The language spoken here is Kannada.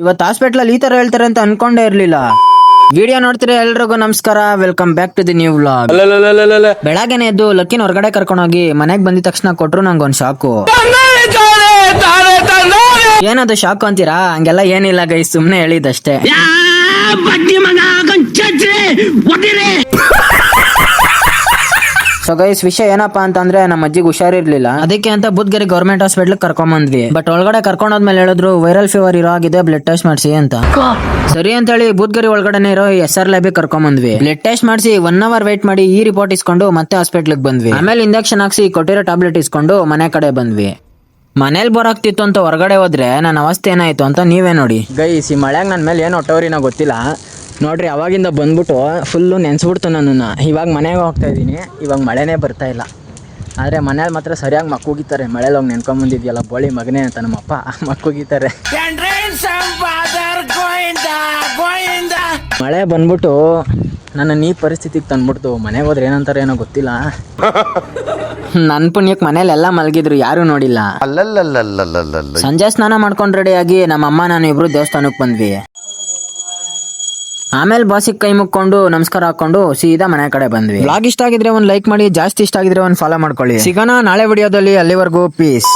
ಇವತ್ತು ಹಾಸ್ಪಿಟ್ಲಲ್ಲಿ ಈ ತರ ಹೇಳ್ತಾರೆ ಅಂತ ಅನ್ಕೊಂಡೇ ಇರ್ಲಿಲ್ಲ. ವಿಡಿಯೋ ನೋಡ್ತೀರಾ ಎಲ್ರಿಗೂ ನಮಸ್ಕಾರ, welcome back to the new vlog. ಬೆಳಗ್ಗೆನೆ ಎದ್ದು ಲಕ್ಕಿನ ಹೊರಗಡೆ ಕರ್ಕೊಂಡೋಗಿ ಮನೆಗ್ ಬಂದಿದ ತಕ್ಷಣ ಕೊಟ್ರು ನಂಗೊಂದ್ ಶಾಕು. ಏನದು ಶಾಕು ಅಂತೀರಾ? ಹಂಗೆಲ್ಲ ಏನಿಲ್ಲ ಗೈಸ್, ಸುಮ್ನೆ ಹೇಳಿದಷ್ಟೇ. ಸೊ ಗೈಸ್, ವಿಷಯ ಏನಪ್ಪಾ ಅಂತಂದ್ರೆ ನಮ್ಮ ಅಜ್ಜಿಗೆ ಹುಷಾರಿರ್ಲಿಲ್ಲ, ಅದಕ್ಕೆ ಅಂತ ಬುದ್ಧಗಿರಿ ಗೌರ್ಮೆಂಟ್ ಹಾಸ್ಪಿಟಲ್ ಕರ್ಕೊಂಡ್ ಬಂದ್ವಿ. ಬಟ್ ಒಳಗಡೆ ಕರ್ಕೊಂಡೋದ್ಮೇಲೆ ಹೇಳಿದ್ರು ವೈರಲ್ ಫೀವರ್ ಇರೋ ಆಗಿದೆ, ಬ್ಲಡ್ ಟೆಸ್ಟ್ ಮಾಡಿಸಿ ಅಂತ. ಸರಿ ಅಂತ ಹೇಳಿ ಬುದ್ಧಗಿರಿ ಒಳಗಡೆ ಇರೋ SR ಲ್ಯಾಬ್ ಕರ್ಕೊಂಡ್ ಬಂದ್ವಿ. ಬ್ಲಡ್ ಟೆಸ್ಟ್ ಮಾಡಿಸಿ 1 hour ವೇಟ್ ಮಾಡಿ ಈ ರಿಪೋರ್ಟ್ ಇಸ್ಕೊಂಡು ಮತ್ತೆ ಹಾಸ್ಪಿಟ್ಲ್ ಬಂದ್ವಿ. ಆಮೇಲೆ ಇಂಜೆಕ್ಷನ್ ಹಾಕ್ಸಿ ಕೊಟ್ಟಿರೋ ಟ್ಯಾಬ್ಲೆಟ್ ಇಸ್ಕೊಂಡು ಮನೆ ಕಡೆ ಬಂದ್ವಿ. ಮನೇಲಿ ಬರಾಕ್ತಿತ್ತು ಅಂತ ಹೊರಗಡೆ ಹೋದ್ರೆ ನನ್ನ ಅವಸ್ಥೆ ಏನಾಯ್ತು ಅಂತ ನೀವೇ ನೋಡಿ. ಗೈಸ್, ಈ ಮಳೆಗೆ ನನ್ನ ಮೇಲೆ ಏನು ಹೊಟ್ಟವ್ರಿನೋ ಗೊತ್ತಿಲ್ಲ ನೋಡ್ರಿ. ಅವಾಗಿಂದ ಬಂದ್ಬಿಟ್ಟು ಫುಲ್ಲು ನೆನ್ಸ್ಬಿಡ್ತು ನನ್ನನ್ನು. ಇವಾಗ ಮನೆಗೆ ಹೋಗ್ತಾ ಇದ್ದೀನಿ, ಇವಾಗ ಮಳೆನೇ ಬರ್ತಾ ಇಲ್ಲ. ಆದರೆ ಮನೇಲಿ ಮಾತ್ರ ಸರಿಯಾಗಿ ಮಕ್ಕೂಗಿತಾರೆ. ಮಳೇಲಿ ಹೋಗಿ ನೆನ್ಕೊಂಬಂದಿದ್ಯಲ್ಲ ಬೋಳಿ ಮಗನೇ ಅಂತ ನಮ್ಮಪ್ಪ ಮಕ್ಕೂಗಿತಾರೆ. ಮಳೆ ಬಂದ್ಬಿಟ್ಟು ನನ್ನ ಈ ಪರಿಸ್ಥಿತಿಗೆ ತಂದ್ಬಿಡ್ತು. ಮನೆಗೆ ಹೋದ್ರೆ ಏನಂತಾರೆ ಏನೋ ಗೊತ್ತಿಲ್ಲ. ನನ್ನ ಪುಣ್ಯಕ್ಕೆ ಮನೇಲಿ ಎಲ್ಲ ಮಲಗಿದ್ರು, ಯಾರು ನೋಡಿಲ್ಲ. ಸಂಜೆ ಸ್ನಾನ ಮಾಡ್ಕೊಂಡು ರೆಡಿಯಾಗಿ ನಮ್ಮಮ್ಮ ನಾನು ಇಬ್ರು ದೇವಸ್ಥಾನಕ್ಕೆ ಬಂದ್ವಿ. ಆಮೇಲೆ ಬಾಸಿಗೆ ಕೈ ಮುಕ್ಕೊಂಡು ನಮಸ್ಕಾರ ಹಾಕೊಂಡು ಸೀದಾ ಮನೆ ಕಡೆ ಬಂದ್ವಿ. ಬ್ಲಾಗ್ ಇಷ್ಟ ಆಗಿದ್ರೆ ಒಂದು ಲೈಕ್ ಮಾಡಿ, ಜಾಸ್ತಿ ಇಷ್ಟ ಆಗಿದ್ರೆ ಒಂದು ಫಾಲೋ ಮಾಡ್ಕೊಳ್ಳಿ. ಸಿಗೋಣ ನಾಳೆ ವಿಡಿಯೋದಲ್ಲಿ. ಅಲ್ಲಿವರೆಗೂ ಪೀಸ್.